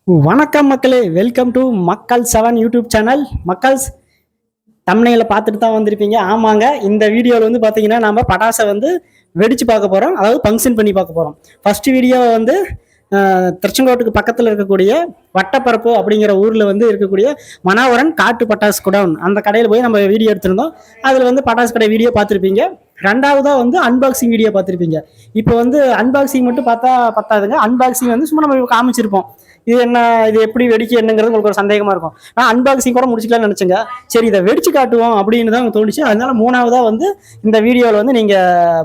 வணக்கம் மக்களே, welcome to மக்கள் 7 யூடியூப் சேனல். மக்கள்ஸ் தம்ப்நெயில பார்த்துட்டு தான் வந்திருப்பீங்க. ஆமாங்க, இந்த வீடியோவில் வந்து பார்த்தீங்கன்னா நம்ம பட்டாசை வந்து வெடிச்சு பார்க்க போகிறோம். அதாவது ஃபங்க்ஷன் பண்ணி பார்க்க போகிறோம். ஃபர்ஸ்ட் வீடியோ வந்து திருச்செங்கோட்டுக்கு பக்கத்தில் இருக்கக்கூடிய வட்டப்பரப்பு அப்படிங்கிற ஊரில் வந்து இருக்கக்கூடிய மனாவரன் காட்டு பட்டாசு குடவுன் அந்த கடையில் போய் நம்ம வீடியோ எடுத்திருந்தோம். அதில் வந்து பட்டாசு கடை வீடியோ பார்த்துருப்பீங்க. ரெண்டாவதாக வந்து அன்பாக்சிங் வீடியோ பார்த்துருப்பீங்க. இப்போ வந்து அன்பாக்சிங் மட்டும் பார்த்தா பத்தாதுங்க. அன்பாக்சிங் வந்து சும்மா நம்ம காமிச்சிருப்போம். இது என்ன, இது எப்படி வெடிக்க என்னங்கிறது உங்களுக்கு ஒரு சந்தேகமா இருக்கும். நான் அன்பாக்சிங் கூட முடிச்சுக்கலாம்னு நினைச்சேங்க. சரி, இதை வெடிச்சு காட்டுவோம் அப்படின்னு தான் தோணுச்சு. அதனால மூணாவதா வந்து இந்த வீடியோவில் வந்து நீங்க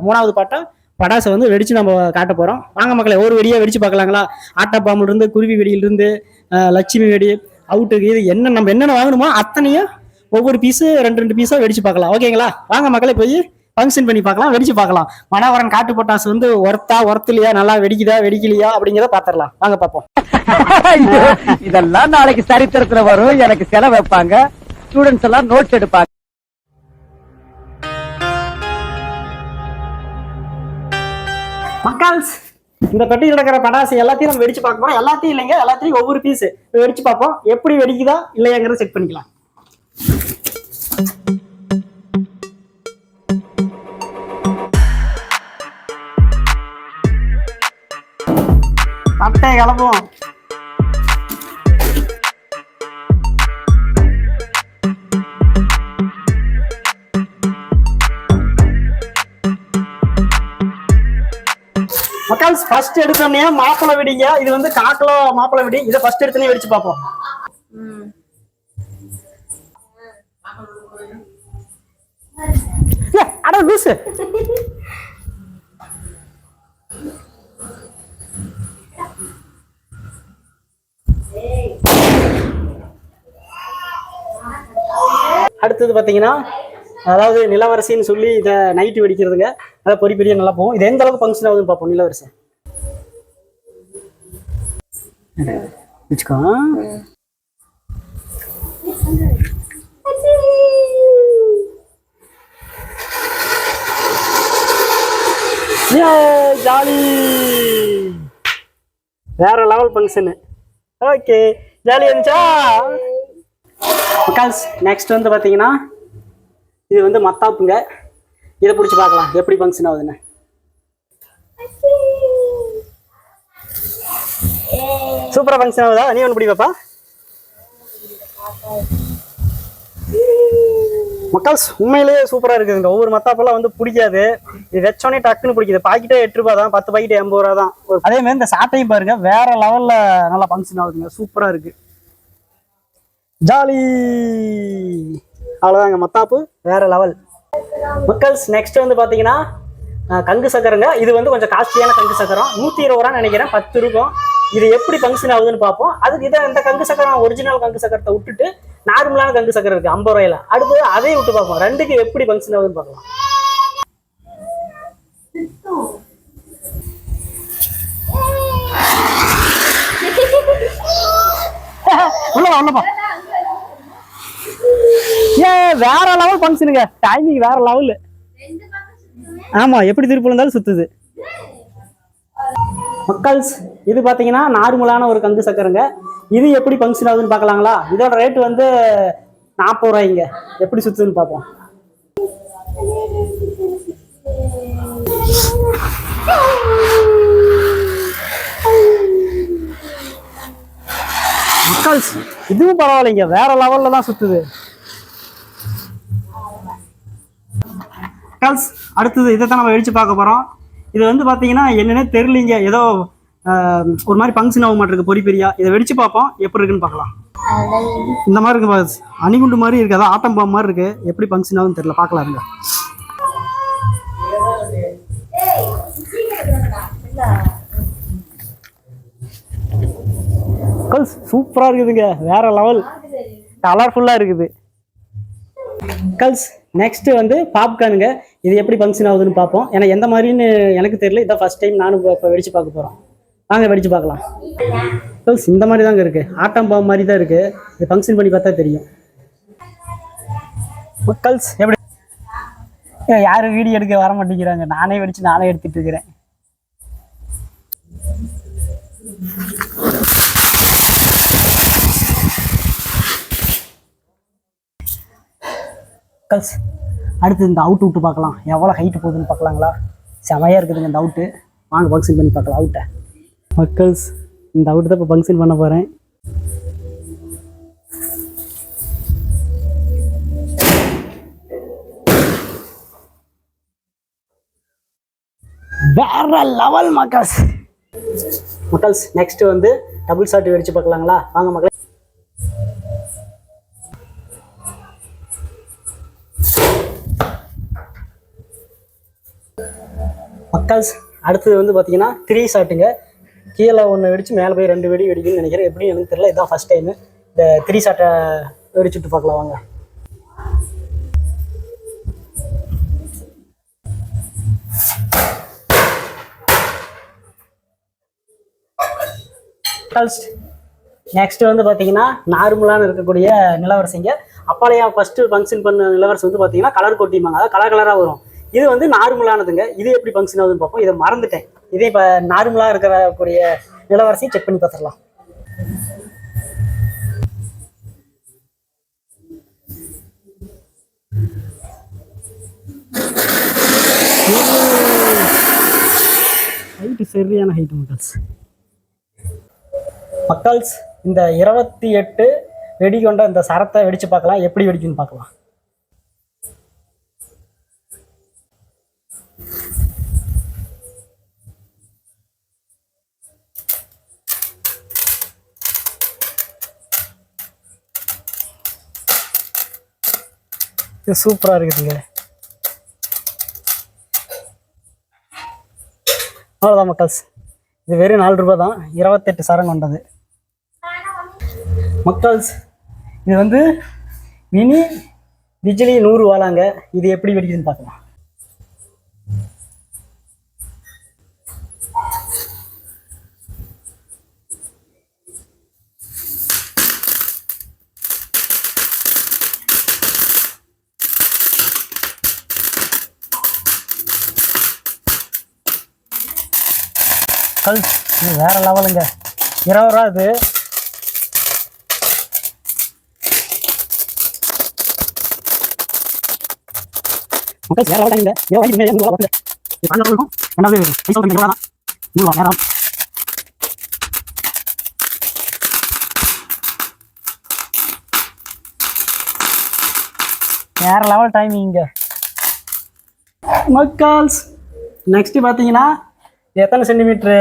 மூணாவது பாட்டா படாசை வந்து வெடிச்சு நம்ம காட்ட போறோம். வாங்க மக்களே, ஒரு வெடியா வெடிச்சு பார்க்கலாங்களா? ஆட்டா பாம்புல இருந்து, குருவி வெடியிலிருந்து, லட்சுமி வெடி, அவுட்டுக்கு, இது என்ன நம்ம என்னென்ன வாங்கணுமோ அத்தனையும் ஒவ்வொரு பீஸு ரெண்டு பீஸா வெடிச்சு பார்க்கலாம். ஓகேங்களா? வாங்க மக்களே, போய் ஃபங்க்ஷன் பண்ணி பார்க்கலாம், வெடிச்சு பார்க்கலாம். மனாவரன் காட்டு பட்டாசு வந்து ஒர்த்து இல்லையா, நல்லா வெடிக்குதா வெடிக்கலையா அப்படிங்கிறத பாத்திரலாம். வாங்க பார்ப்போம். இதெல்லாம் நாளைக்கு சரித்திரத்துல வரும். எனக்கு செலவு வைப்பாங்க, ஸ்டூடெண்ட்ஸ் எல்லாம் நோட்ஸ் எடுப்பாங்க. மக்கள்ஸ், இந்த பெட்டியில் இருக்கிற பட்டாசு எல்லாத்தையும் நம்ம வெடிச்சு பார்க்க போறோம். எல்லாத்தையும் இல்லைங்க, எல்லாத்தையும் ஒவ்வொரு பீஸ் வெடிச்சு பார்ப்போம். எப்படி வெடிக்குதா இல்லையாங்கிறத செக் பண்ணிக்கலாம். அட்டை கலப்போம். மக்கள்ஸ், ஃபர்ஸ்ட் எடுத்தோடனே மாப்பிளை வெடிங்க. இது வந்து காக்கல மாப்பிளை வெடி. இதை ஃபர்ஸ்ட் எடுத்தோடனே வெடிச்சு பார்ப்போம். அட லூசு. அடுத்தது பாத்தீங்கன்னா, அதாவது நிலவரசின்னு சொல்லி இதை நைட்டு வெடிக்கிறதுங்க. அதை பெரிய நல்லா போகும். இது எந்த அளவுக்கு ஃபங்க்ஷன் ஆகுதுன்னு பார்ப்போம். நிலவரசி வச்சுக்கோ. ஜாலி, வேற லெவல் ஃபங்க்ஷனு. ஓகே, ஜாலி இருந்துச்சா? நெக்ஸ்ட் வந்து பாத்தீங்கன்னா, இது வந்து மத்தாப்புங்க. இதை பிடிச்சி பார்க்கலாம் எப்படி ஃபங்க்ஷன் ஆகுதுன்னு. சூப்பரா ஃபங்க்ஷன் ஆகுதா? நீ ஒன்று பிடி பாப்பா. மக்கள்ஸ், உண்மையிலேயே சூப்பரா இருக்குதுங்க. ஒவ்வொரு மத்தாப்பெல்லாம் வந்து பிடிக்காது. இது வச்சோடனே டக்குன்னு பிடிக்குது. பாக்கெட்டே 8 ரூபா தான், 10 பாக்கெட் 80 ரூபா தான். அதே மாதிரி இந்த சாட்டையும் பாருங்க, வேற லெவல்ல நல்லா ஃபங்க்ஷன் ஆகுதுங்க. சூப்பரா இருக்கு, ஜாலி. அவ்வளோதாங்க, மத்தாப்பு வேற லெவல். மக்கள்ஸ், நெக்ஸ்ட் வந்து பார்த்தீங்கன்னா கங்கு சக்கரங்க. இது வந்து கொஞ்சம் காஸ்ட்லியான கங்கு சக்கரம். 120 ரூபான்னு நினைக்கிறேன், 10 இருக்கும். இது எப்படி ஃபங்க்ஷன் ஆகுதுன்னு பார்ப்போம். அதுக்கு இதை இந்த கங்கு சக்கரம் ஒரிஜினல் கங்கு சக்கரத்தை விட்டுட்டு நார்மலான கங்கு சக்கரம் இருக்கு 50 ரூபாயில. அடுத்து அதையும் விட்டு பார்ப்போம். ரெண்டுக்கு எப்படி ஃபங்க்ஷன் ஆகுதுன்னு பார்க்கலாம். உள்ளப்பா. வேற லெவல் ஃபங்க்ஷனுங்க. டைமிங் வேற லெவல். ஆமா, எப்படி திருப்பி இருந்தாலும் சுத்துது. மக்கள்ஸ், இது பாத்தீங்கன்னா நார்மலான ஒரு கங்கு சக்கரங்க. இது எப்படி ஃபங்க்ஷன் ஆகுதுன்னு பார்க்கலாங்களா? இதோட ரேட் வந்து 40 ரூபாய்ங்க. எப்படி சுத்துதுன்னு பார்ப்போம். மக்கள்ஸ், இதுவும் பரவாயில்லைங்க, வேற லெவல்ல தான் சுத்துது. அடுத்தது இதை தான் நம்ம வெடிச்சு பார்க்க போறோம். இது வந்து பாத்தீங்கன்னா என்னன்னே தெரியலீங்க, ஏதோ ஒரு மாதிரி ஃபங்க்ஷன் ஆக மாட்டிருக்கு பெரியா. இதை வெடிச்சு பார்ப்போம், எப்படி இருக்குன்னு பார்க்கலாம். இந்த மாதிரி இருக்கு, அணிகுண்டு மாதிரி இருக்கு, அதான் ஆட்டம் பாம்பு மாதிரி இருக்கு. எப்படி ஃபங்க்ஷன் ஆகுதுன்னு தெரியல, பார்க்கலாம் இருங்க. சூப்பரா இருக்குதுங்க, வேற லெவல், கலர்ஃபுல்லா இருக்குது. நெக்ஸ்ட் வந்து பாப்கார்னுங்க. இது எப்படி ஃபங்க்ஷன் ஆகுதுன்னு பார்ப்போம். ஏன்னா எந்த மாதிரின்னு எனக்கு தெரியல, இதான் ஃபர்ஸ்ட் டைம் நானும் இப்போ வெடிச்சு பார்க்க போறோம். வாங்க வெடிச்சு பார்க்கலாம். இந்த மாதிரி தாங்க இருக்கு, ஆட்டம் பாம்பு மாதிரி தான் இருக்கு. இது ஃபங்க்ஷன் பண்ணி பார்த்தா தெரியும். எப்படி யாரும் வீடியோ எடுக்க வர மாட்டேங்கிறாங்க. நானே வெடிச்சு நானே எடுத்துட்டு இருக்கிறேன். மக்கள்ஸ் அடுத்து இந்த அவுட் விட்டு பார்க்கலாம், எவ்வளோ ஹைட்டு போகுதுன்னு பார்க்கலாங்களா? செமையாக இருக்குதுங்க இந்த அவுட்டு. வாங்க ஃபங்க்ஷன் பண்ணி பார்க்கலாம் அவுட்டை. மக்கள்ஸ் இந்த அவுட்டு தான் இப்போ ஃபங்க்ஷன் பண்ண போகிறேன். வேற லெவல் மக்கள்ஸ். மக்கள்ஸ் நெக்ஸ்ட் வந்து டபுள் ஷாட் வெடிச்சு பார்க்கலாங்களா? வாங்க மக்கள். மக்கள்ஸ் அடுத்தது வந்து பார்த்தீங்கன்னா 3 ஷாட்டுங்க. கீழே ஒன்று வெடிச்சு மேலே போய் 2 வெடி வெடிக்குன்னு நினைக்கிறேன். எப்படின்னு எனக்கு தெரியல, இதுதான் ஃபஸ்ட் டைமு. இந்த 3 ஷாட்டை வெடிச்சுட்டு பார்க்கலாம் வாங்க. நெக்ஸ்ட் வந்து பார்த்தீங்கன்னா நார்மலான இருக்கக்கூடிய நிலவரசிங்க. அப்பாலையா ஃபர்ஸ்ட் ஃபங்க்ஷன் பண்ண நிலவரசி வந்து பார்த்தீங்கன்னா கலர் கொட்டிமாங்க, அதாவது கலர் கலராக வரும். இது வந்து நார்மலானதுங்க. இது எப்படி ஃபங்க்ஷன் ஆகுதுன்னு பார்ப்போம். இதை மறந்துட்டேன். இதே இப்போ நார்மலாக இருக்கக்கூடிய நிலவரசியை செக் பண்ணி பார்த்துடலாம். ஹைட்டு சரியான ஹைட்டு மக்கள்ஸ். மக்கள்ஸ் இந்த 28 வெடி கொண்ட இந்த சரத்தை வெடிச்சு பார்க்கலாம், எப்படி வெடிக்குன்னு பார்க்கலாம். இது சூப்பரா இருக்குதுங்க. அவ்வளோதான் மக்கள்ஸ், இது வெறும் 4 ரூபாய் தான், 28 சரம் கொண்டது. மக்கள்ஸ் இது வந்து மினி பிஜிலி 100 வாலாங்க. இது எப்படி வெடிக்குதுன்னு பார்க்கலாம். மக்கள்ஸ் இது வேற லெவலுங்க. 20 ரூபா இது. மக்கள்ஸ் வேற லெவல் தாங்க. 20 ரூபாய்க்கு மேலே வருது. இது பண்ண இருக்கும். ரெண்டாவது 5,000 ரூபா தான். 100 ரூபா வேற. வேற லெவல் டைமிங்க மக்கள்ஸ். நெக்ஸ்ட் பார்த்தீங்கன்னா எத்தனை சென்டிமீட்ரு?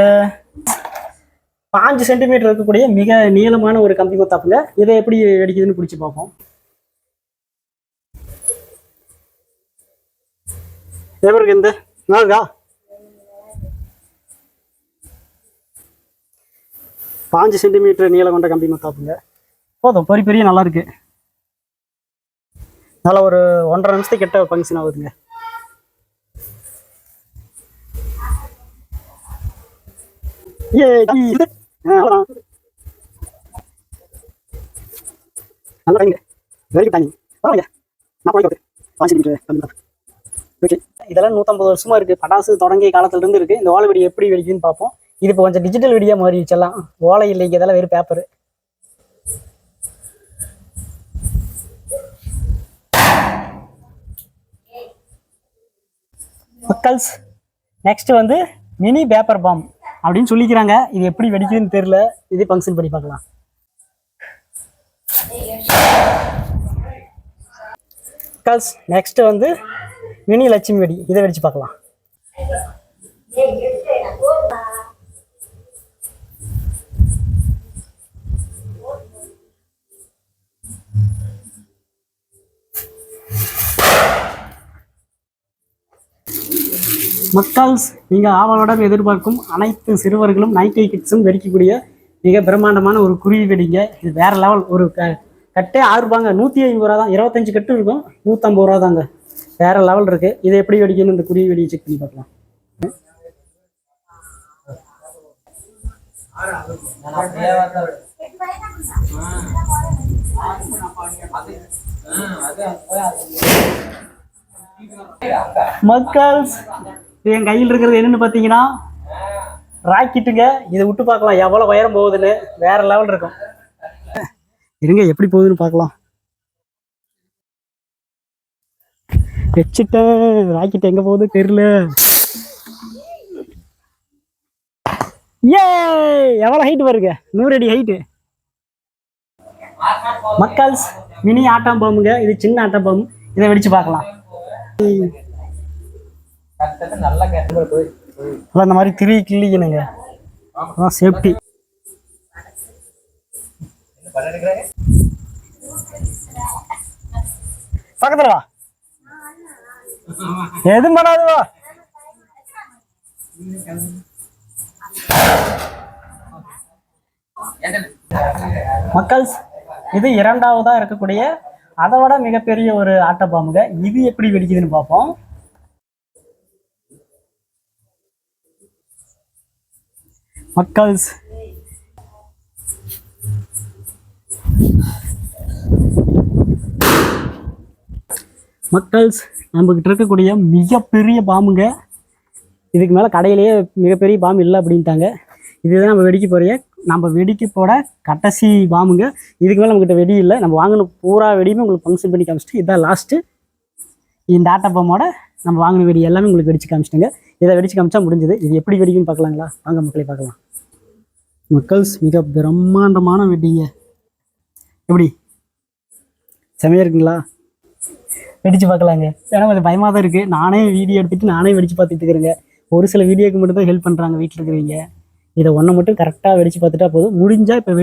5 சென்டிமீட்டர் இருக்கக்கூடிய மிக நீளமான ஒரு கம்பி மத்தாப்புங்க. இதை எப்படி வெடிக்குதுன்னு பிடிச்சி பார்ப்போம். எவருக்கு இந்த நாளுக்கா 5 சென்டிமீட்டர் நீளம் கொண்ட கம்பி மத்தாப்புங்க. போதும், பெரிய பெரிய நல்லா இருக்கு. நல்லா ஒரு 1.5 நிமிஷத்துக்கு கிட்ட ஃபங்க்ஷன் ஆகுதுங்க. இதெல்லாம் 150 வருஷமா இருக்கு. பட்டாசு தொடங்கிய காலத்துல இருந்து இருக்கு. இந்த ஓலை வெடி எப்படி வெடிக்குதுன்னு பார்ப்போம். இது இப்போ கொஞ்சம் டிஜிட்டல் வெடியா மாறி வச்சலாம். ஓலை இல்லைங்க, இதெல்லாம் வெறும் பேப்பரு. மக்கள்ஸ் நெக்ஸ்ட் வந்து மினி பேப்பர் பாம் அப்படின்னு சொல்லிக்கிறாங்க. இது எப்படி வெடிக்குதுன்னு தெரியல. இதே ஃபங்க்ஷன் பண்ணி பார்க்கலாம். மக்கள்ஸ் நெக்ஸ்ட் வந்து மினி லட்சுமி வெடி. இதை வெடிச்சு பார்க்கலாம். மக்கள்ஸ் நீங்கள் ஆவலுடன் எதிர்பார்க்கும் அனைத்து சிறுவர்களும் 90 கிட்ஸும் வெடிக்கக்கூடிய மிக பிரம்மாண்டமான ஒரு குருவி வெடிங்க. இது வேற லெவல். ஒரு கட்டே 6 ரூபாங்க. 150 ரூபா தான். 25 கட்டு இருக்கும். 150 ரூபா தாங்க. வேற லெவல் இருக்கு. இதை எப்படி வெடிக்கணும் இந்த குருவி வெடியை செக் பண்ணி பார்க்கலாம். மக்கள்ஸ் என் கையில் இருக்கிறது என்னன்னு பார்த்தீங்கன்னா ராக்கெட்டுங்க. இதை விட்டு பார்க்கலாம் எவ்வளோ உயரம் போகுதுன்னு. வேற லெவல் இருக்கும். இருங்க எப்படி போகுதுன்னு பார்க்கலாம். வச்சுட்டேன். ராக்கெட் எங்கே போகுது தெரியல. ஏ எவ்வளோ ஹைட் வருங்க, 100 அடி ஹைட்டு. மக்கள்ஸ் மினி ஆட்டம் பாம்புங்க. இது சின்ன ஆட்டம் பாம்பு. இதை வெடிச்சு பார்க்கலாம். இந்த மாதிரி திரி கிள்ளிக்கணுங்க, அதான் சேஃப்டி. பக்கத்துல வா, எதுவும் பண்ணாது வா. மக்கள்ஸ் இது இரண்டாவதா இருக்கக்கூடிய அதை விட மிகப்பெரிய ஒரு ஆட்ட பாம்புங்க. இது எப்படி வெடிக்குதுன்னு பார்ப்போம். மக்கள்ஸ் மக்கள்ஸ் நம்ம கிட்ட இருக்கக்கூடிய மிகப்பெரிய பாம்புங்க. இதுக்கு மேலே கடையிலேயே மிகப்பெரிய பாம்பு இல்லை அப்படின்ட்டாங்க. இதுதான் நம்ம வெடிக்க போறிய, நம்ம வெடிக்க போட கடைசி பாம்புங்க. இதுக்கு மேலே நம்மகிட்ட வெடி இல்லை. நம்ம வாங்கின பூரா வெடியுமே உங்களுக்கு ஃபங்க்ஷன் பண்ணி காமிச்சிட்டு இதான் லாஸ்ட்டு. இந்த ஆட்ட பாம்போட நம்ம வாங்கின வெடி எல்லாமே உங்களுக்கு வெடிச்சு காமிச்சிட்டுங்க. இதை வெடிச்சு காமிச்சா முடிஞ்சது. இது எப்படி வெடிக்குன்னு பார்க்கலாங்களா? வாங்க மக்களை பார்க்கலாம். மக்கள்ஸ் மிக பிரம்மாண்டமான வெடிங்க. எப்படி செமையாக இருக்குங்களா? வெடிச்சு பார்க்கலாங்க. ஏன்னா கொஞ்சம் பயமாக தான் இருக்குது. நானே வீடியோ எடுத்துகிட்டு நானே வெடிச்சு பார்த்துட்டு இருக்கிறேங்க. ஒரு சில வீடியோக்கு மட்டும் தான் ஹெல்ப் பண்ணுறாங்க வீட்டில் இருக்கிறவங்க. இதை ஒன்றை மட்டும் கரெக்டாக வெடிச்சு பார்த்துட்டா போதும். முடிஞ்சால் இப்போ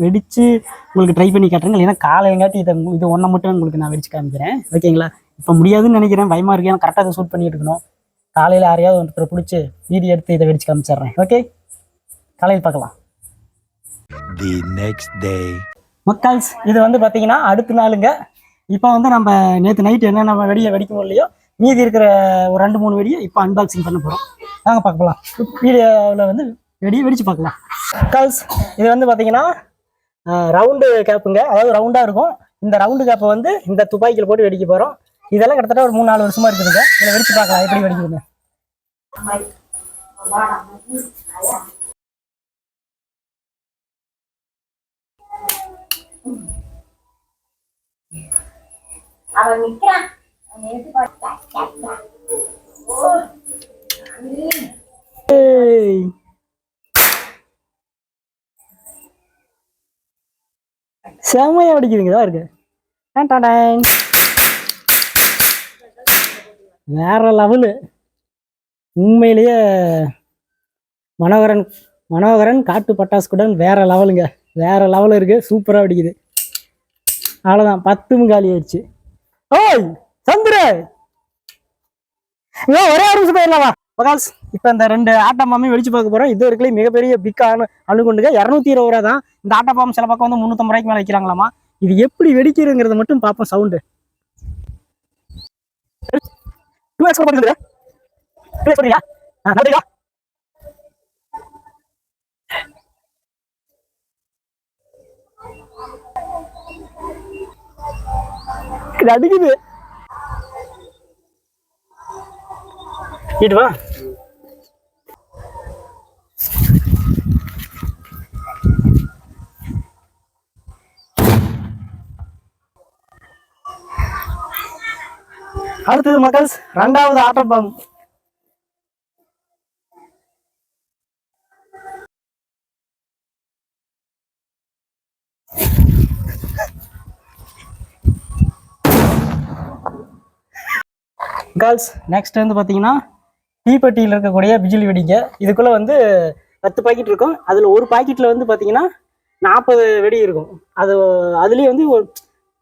வெடிச்சு உங்களுக்கு ட்ரை பண்ணி காட்டுறேங்க. இல்லைன்னா காலையங்காட்டி இது ஒன்றை மட்டும் உங்களுக்கு நான் வெடிச்சு காமிக்கிறேன். ஓகேங்களா? இப்போ முடியாதுன்னு நினைக்கிறேன், பயமாக இருக்கு. ஏன்னா கரெக்டாக இதை ஷூட் பண்ணிட்டு இருக்கணும். காலையில் யாரையாவது ஒருத்தரை பிடிச்சி வீடியோ எடுத்து இதை வெடிச்சு காமிச்சிட்றேன். ஓகே, காலையில் பார்க்கலாம். The next day. மக்கள்ஸ் இது வந்து பார்த்தீங்கன்னா அடுத்த நாளுங்க. இப்போ வந்து நம்ம நேற்று நைட்டு என்னென்ன வெடியை வெடிக்க இல்லையோ மீதி இருக்கிற ஒரு 2-3 வெடியை இப்போ அன்பாக்சிங் பண்ண போகிறோம். நாங்கள் பார்க்கலாம். வீடியோவில் வந்து வெடியை வெடிச்சு பார்க்கலாம். மக்கள்ஸ் இது வந்து பார்த்தீங்கன்னா ரவுண்டு கேப்புங்க. அதாவது ரவுண்டாக இருக்கும். இந்த ரவுண்டு கேப்பை வந்து இந்த துப்பாக்கியில் போட்டு வெடிக்க போகிறோம். இதெல்லாம் கிட்டத்தட்ட ஒரு 3-4 வருஷமா இருக்குதுங்க. இதை வெடிச்சு பார்க்கலாம் எப்படி வெடிக்குதுங்க. அவன் நிக்கிறான். செம்மையா வெடிக்குதுங்க இருக்கு. வேற லெவலு. உண்மையிலேயே மனோகரன் காட்டு பட்டாசுக்குடன் வேற லெவலுங்க. வேற லெவலில் இருக்கு. சூப்பராக வெடிக்குது. அவ்வளோதான், 10 காலி ஆயிடுச்சு. ஓய் சந்திர, ஒரே ஒரு நிமிஷம் போயிடலாமா மகால்ஸ்? இப்போ இந்த 2 ஆட்ட பாம்பையும் வெடிச்சு பார்க்க போகிறோம். இது வரைக்கும் மிகப்பெரிய பிக்கான அணுகுண்டுங்க. 220 ரூபா தான். இந்த ஆட்ட பாம்பு சில பக்கம் வந்து 350 ரூபாய்க்கு மேலே வைக்கிறாங்களாமா. இது எப்படி வெடிக்கிறதுங்கிறத மட்டும் பார்ப்போம். சவுண்டு அடிக்குது. வா அடுத்தது மக்கள்ஸ் 2வது ஆட்டம் பாம்பு. கேர்ள்ஸ் நெக்ஸ்ட் வந்து பார்த்தீங்கன்னா தீப்பெட்டியில் இருக்கக்கூடிய பிஜிலி வெடிங்க. இதுக்குள்ளே வந்து 10 பாக்கெட் இருக்கும். அதில் ஒரு பாக்கெட்டில் வந்து பார்த்தீங்கன்னா 40 வெடி இருக்கும். அதுலேயும் வந்து ஒரு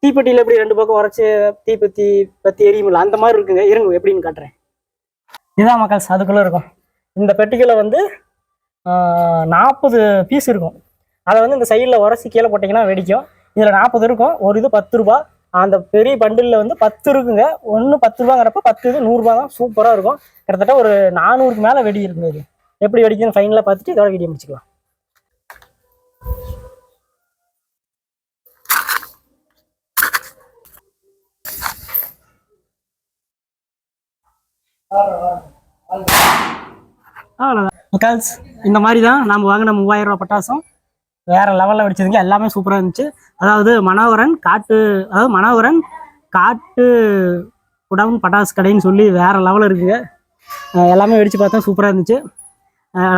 தீப்பெட்டியில் எப்படி 2 பக்கம் உரைச்சி பத்தி எரியுமில்ல அந்த மாதிரி இருக்குங்க. இருங்க எப்படின்னு காட்டுறேன். இதுதான் மக்கள்ஸ் அதுக்குள்ளே இருக்கும். இந்த பெட்டிக்குள்ளே வந்து 40 பீஸ் இருக்கும். அதை வந்து இந்த சைடில் உரைச்சி கீழே போட்டிங்கன்னா வெடிக்கும். இதில் 40 இருக்கும். ஒரு இது 10 ரூபா. அந்த பெரிய பண்டிலில் வந்து 10 இருக்குங்க. ஒன்று 10 ரூபாங்கிறப்ப 10 இது 100 ரூபா தான். சூப்பராக இருக்கும். கிட்டத்தட்ட ஒரு 400க்கு மேலே வெடி இருக்குங்க. இது எப்படி வெடிக்குதுன்னு ஃபைனலாக பார்த்துட்டு இதோட வீடியோ முடிச்சுக்கலாம். அவ்வளோதான் மக்கள்ஸ். இந்த மாதிரி தான் நாம் வாங்கின 3000 ரூபா பட்டாசும் வேற லெவலில் வெடிச்சதுங்க. எல்லாமே சூப்பராக இருந்துச்சு. அதாவது மனோகரன் காட்டு குடவுன் பட்டாசு கடைன்னு சொல்லி வேறு லெவலில் இருக்குங்க. எல்லாமே வெடித்து பார்த்தா சூப்பராக இருந்துச்சு.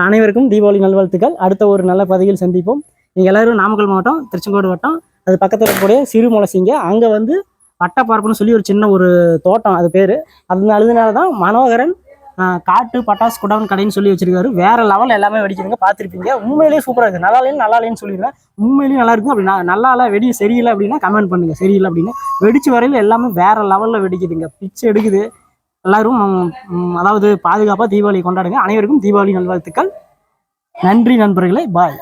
அனைவருக்கும் தீபாவளி நல்வாழ்த்துக்கள். அடுத்த ஒரு நல்ல பதிவில் சந்திப்போம். நீங்கள் எல்லோரும் நாமக்கல் மாவட்டம் திருச்செங்கோடு வட்டம் அது பக்கத்தில் இருக்கக்கூடிய சிறுமுளசிங்க அங்கே வந்து வட்டப்பார்ப்புன்னு சொல்லி ஒரு சின்ன ஒரு தோட்டம் அது பேர். அதனால தான் மனோகரன் காட்டு பட்டாசு குடவன் கடைன்னு சொல்லி வச்சிருக்காரு. வேற லெவலில் எல்லாமே வெடிக்கிறீங்க பார்த்துருப்பீங்க. உண்மையிலேயே சூப்பராக இருக்குது. நல்லா இல்லைன்னு சொல்லிடுறேன். உண்மையிலேயே நல்லா இருக்கும். அப்படி நல்லா இல்லை வெடி சரியில்லை அப்படின்னா கமெண்ட் பண்ணுங்க. சரியில்லை அப்படின்னு வெடிச்சு வரையில் எல்லாமே வேற லெவலில் வெடிக்குதுங்க. பிச்சு எடுக்குது. எல்லாரும் அதாவது பாதுகாப்பாக தீபாவளி கொண்டாடுங்க. அனைவருக்கும் தீபாவளி நல்வாழ்த்துக்கள். நன்றி நண்பர்களே. பாய்.